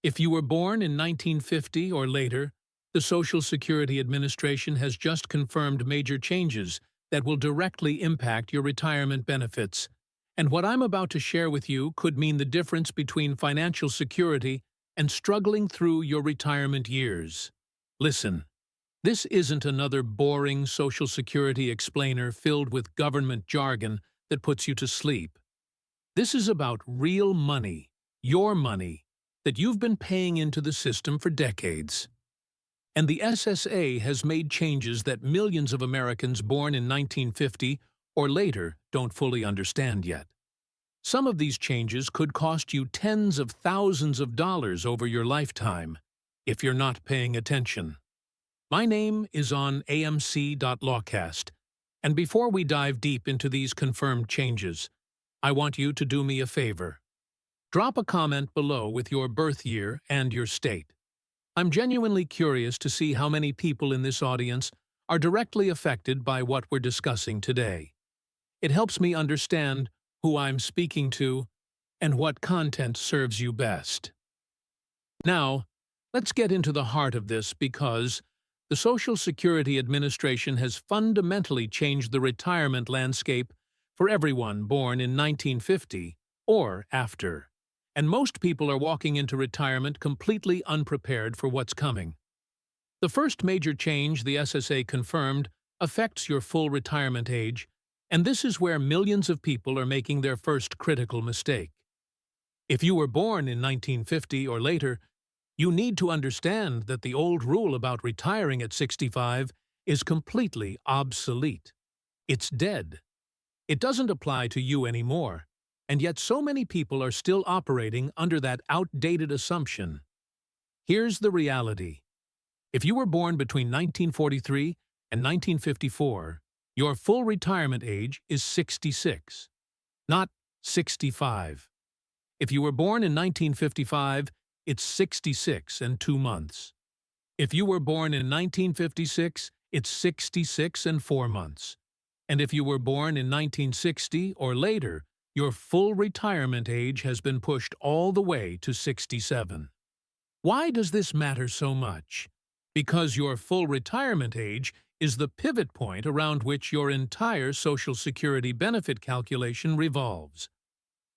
If you were born in 1950 or later, the Social Security Administration has just confirmed major changes that will directly impact your retirement benefits. And what I'm about to share with you could mean the difference between financial security and struggling through your retirement years. Listen, this isn't another boring Social Security explainer filled with government jargon that puts you to sleep. This is about real money, your money, that you've been paying into the system for decades. And the SSA has made changes that millions of Americans born in 1950 or later don't fully understand yet. Some of these changes could cost you tens of thousands of dollars over your lifetime if you're not paying attention. My name is on AMC.LAWCAST, and before we dive deep into these confirmed changes, I want you to do me a favor. Drop a comment below with your birth year and your state. I'm genuinely curious to see how many people in this audience are directly affected by what we're discussing today. It helps me understand who I'm speaking to and what content serves you best. Now, let's get into the heart of this because the Social Security Administration has fundamentally changed the retirement landscape for everyone born in 1950 or after. And most people are walking into retirement completely unprepared for what's coming. The first major change the SSA confirmed affects your full retirement age, and this is where millions of people are making their first critical mistake. If you were born in 1950 or later, you need to understand that the old rule about retiring at 65 is completely obsolete. It's dead. It doesn't apply to you anymore. And yet so many people are still operating under that outdated assumption. Here's the reality. If you were born between 1943 and 1954, your full retirement age is 66, not 65. If you were born in 1955, it's 66 and 2 months. If you were born in 1956, it's 66 and 4 months. And if you were born in 1960 or later, your full retirement age has been pushed all the way to 67. Why does this matter so much? Because your full retirement age is the pivot point around which your entire Social Security benefit calculation revolves.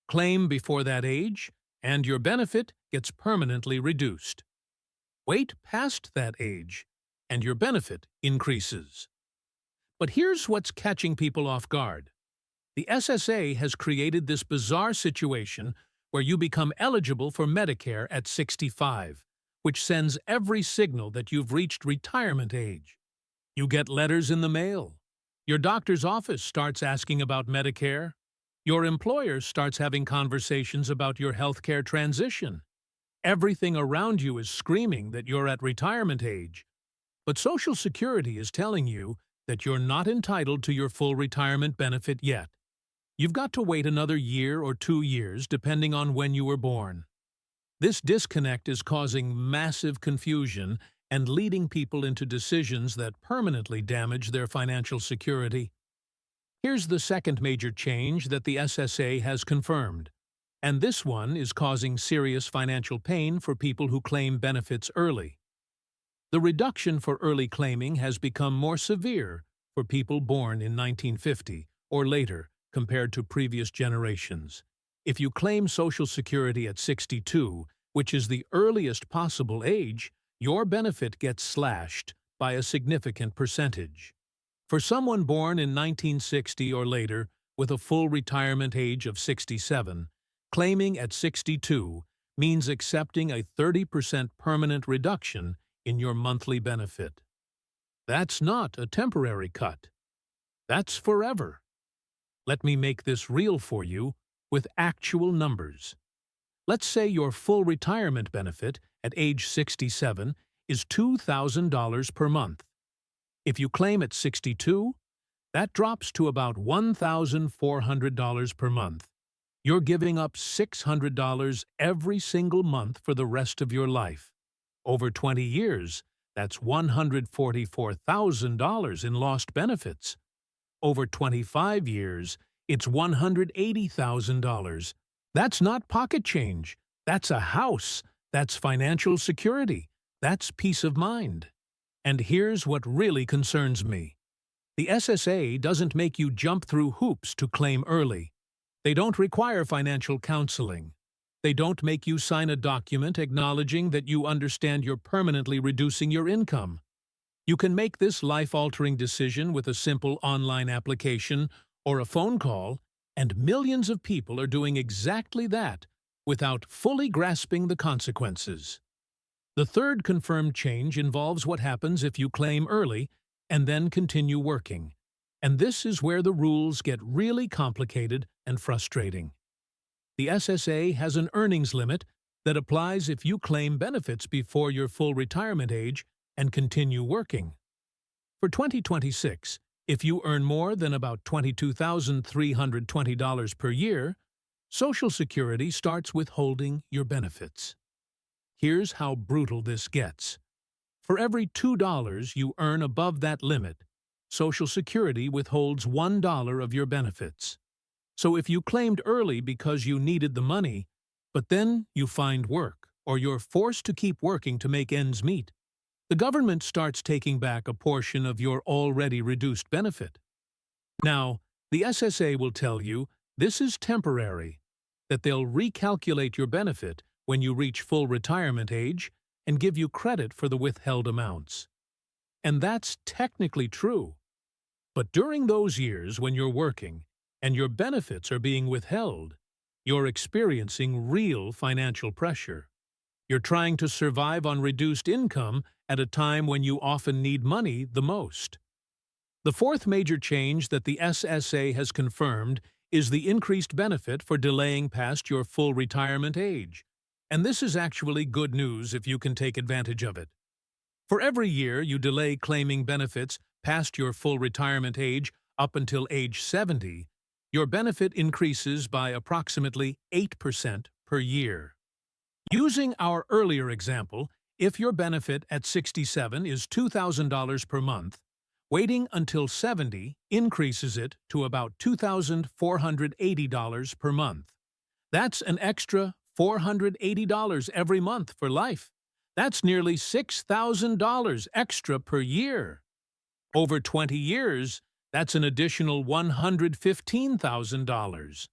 Claim before that age, and your benefit gets permanently reduced. Wait past that age, and your benefit increases. But here's what's catching people off guard. The SSA has created this bizarre situation where you become eligible for Medicare at 65, which sends every signal that you've reached retirement age. You get letters in the mail. Your doctor's office starts asking about Medicare. Your employer starts having conversations about your healthcare transition. Everything around you is screaming that you're at retirement age. But Social Security is telling you that you're not entitled to your full retirement benefit yet. You've got to wait another year or 2 years depending on when you were born. This disconnect is causing massive confusion and leading people into decisions that permanently damage their financial security. Here's the second major change that the SSA has confirmed, and this one is causing serious financial pain for people who claim benefits early. The reduction for early claiming has become more severe for people born in 1950 or later, compared to previous generations. If you claim Social Security at 62, which is the earliest possible age, your benefit gets slashed by a significant percentage. For someone born in 1960 or later with a full retirement age of 67, claiming at 62 means accepting a 30% permanent reduction in your monthly benefit. That's not a temporary cut. That's forever. Let me make this real for you with actual numbers. Let's say your full retirement benefit at age 67 is $2,000 per month. If you claim at 62, that drops to about $1,400 per month. You're giving up $600 every single month for the rest of your life. Over 20 years, that's $144,000 in lost benefits. Over 25 years, it's $180,000. That's not pocket change. That's a house, That's financial security. That's peace of mind. And here's what really concerns me. The SSA doesn't make you jump through hoops to claim early. They don't require financial counseling. They don't make you sign a document acknowledging that you understand you're permanently reducing your income. You can make this life-altering decision with a simple online application or a phone call, and millions of people are doing exactly that without fully grasping the consequences. The third confirmed change involves what happens if you claim early and then continue working. And this is where the rules get really complicated and frustrating. The SSA has an earnings limit that applies if you claim benefits before your full retirement age and continue working. For 2026, if you earn more than about $22,320 per year, Social Security starts withholding your benefits. Here's how brutal this gets. For every $2 you earn above that limit, Social Security withholds $1 of your benefits. So if you claimed early because you needed the money, but then you find work, or you're forced to keep working to make ends meet, the government starts taking back a portion of your already reduced benefit. Now, the SSA will tell you this is temporary, that they'll recalculate your benefit when you reach full retirement age and give you credit for the withheld amounts. And that's technically true. But during those years when you're working and your benefits are being withheld, you're experiencing real financial pressure. You're trying to survive on reduced income at a time when you often need money the most. The fourth major change that the SSA has confirmed is the increased benefit for delaying past your full retirement age. And this is actually good news if you can take advantage of it. For every year you delay claiming benefits past your full retirement age up until age 70, your benefit increases by approximately 8% per year. Using our earlier example, if your benefit at 67 is $2,000 per month, waiting until 70 increases it to about $2,480 per month. That's an extra $480 every month for life. That's nearly $6,000 extra per year. Over 20 years, that's an additional $115,000.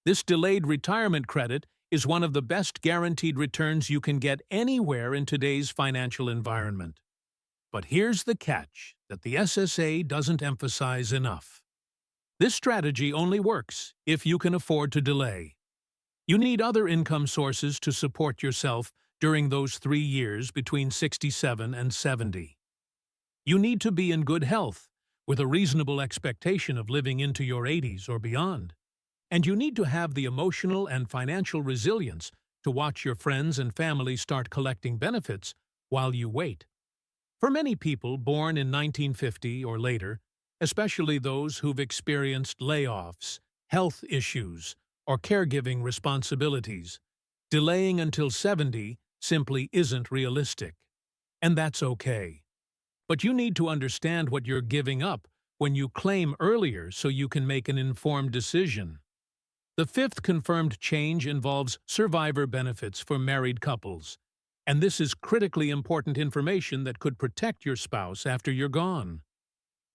This delayed retirement credit is one of the best guaranteed returns you can get anywhere in today's financial environment. But here's the catch that the SSA doesn't emphasize enough. This strategy only works if you can afford to delay. You need other income sources to support yourself during those 3 years between 67 and 70. You need to be in good health, with a reasonable expectation of living into your 80s or beyond. And you need to have the emotional and financial resilience to watch your friends and family start collecting benefits while you wait. For many people born in 1950 or later, especially those who've experienced layoffs, health issues, or caregiving responsibilities, delaying until 70 simply isn't realistic. And that's okay. But you need to understand what you're giving up when you claim earlier so you can make an informed decision. The fifth confirmed change involves survivor benefits for married couples, and this is critically important information that could protect your spouse after you're gone.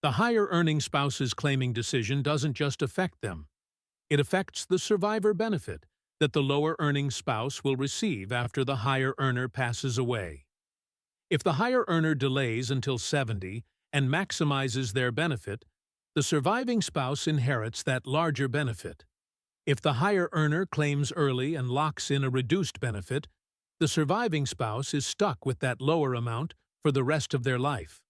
The higher-earning spouse's claiming decision doesn't just affect them. It affects the survivor benefit that the lower-earning spouse will receive after the higher earner passes away. If the higher earner delays until 70 and maximizes their benefit, the surviving spouse inherits that larger benefit. If the higher earner claims early and locks in a reduced benefit, the surviving spouse is stuck with that lower amount for the rest of their life.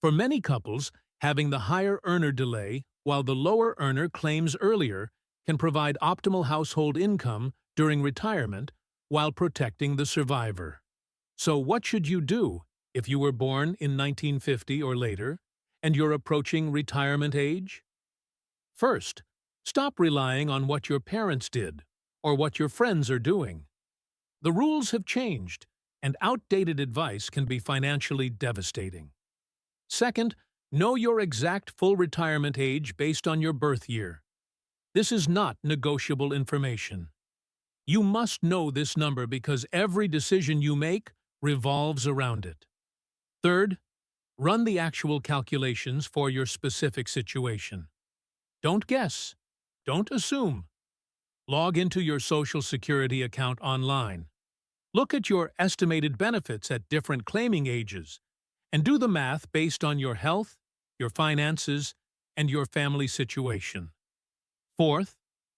For many couples, having the higher earner delay while the lower earner claims earlier can provide optimal household income during retirement while protecting the survivor. So what should you do if you were born in 1950 or later and you're approaching retirement age? First, stop relying on what your parents did or what your friends are doing. The rules have changed, and outdated advice can be financially devastating. Second, know your exact full retirement age based on your birth year. This is not negotiable information. You must know this number because every decision you make revolves around it. Third, run the actual calculations for your specific situation. Don't guess. Don't assume. Log into your Social Security account online. Look at your estimated benefits at different claiming ages and do the math based on your health, your finances, and your family situation. Fourth,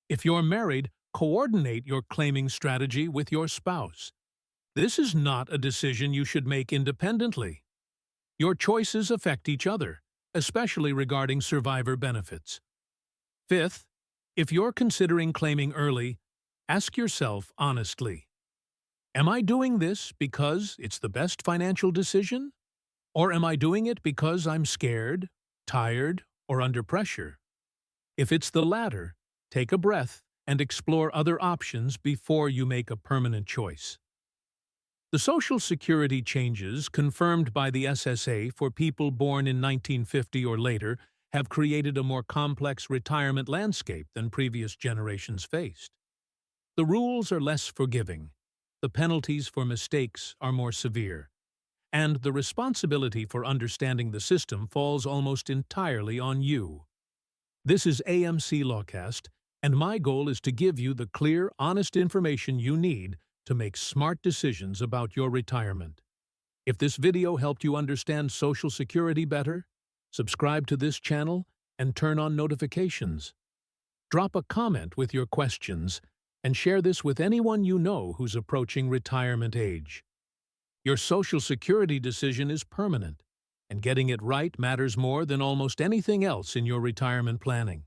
if you're married, coordinate your claiming strategy with your spouse. This is not a decision you should make independently. Your choices affect each other, especially regarding survivor benefits. Fifth, if you're considering claiming early, ask yourself honestly, am I doing this because it's the best financial decision? Or am I doing it because I'm scared, tired, or under pressure? If it's the latter, take a breath and explore other options before you make a permanent choice. The Social Security changes confirmed by the SSA for people born in 1950 or later have created a more complex retirement landscape than previous generations faced. The rules are less forgiving, the penalties for mistakes are more severe, and the responsibility for understanding the system falls almost entirely on you. This is AMC.LAWCAST, and my goal is to give you the clear, honest information you need to make smart decisions about your retirement. If this video helped you understand Social Security better, subscribe to this channel and turn on notifications. Drop a comment with your questions and share this with anyone you know who's approaching retirement age. Your Social Security decision is permanent, and getting it right matters more than almost anything else in your retirement planning.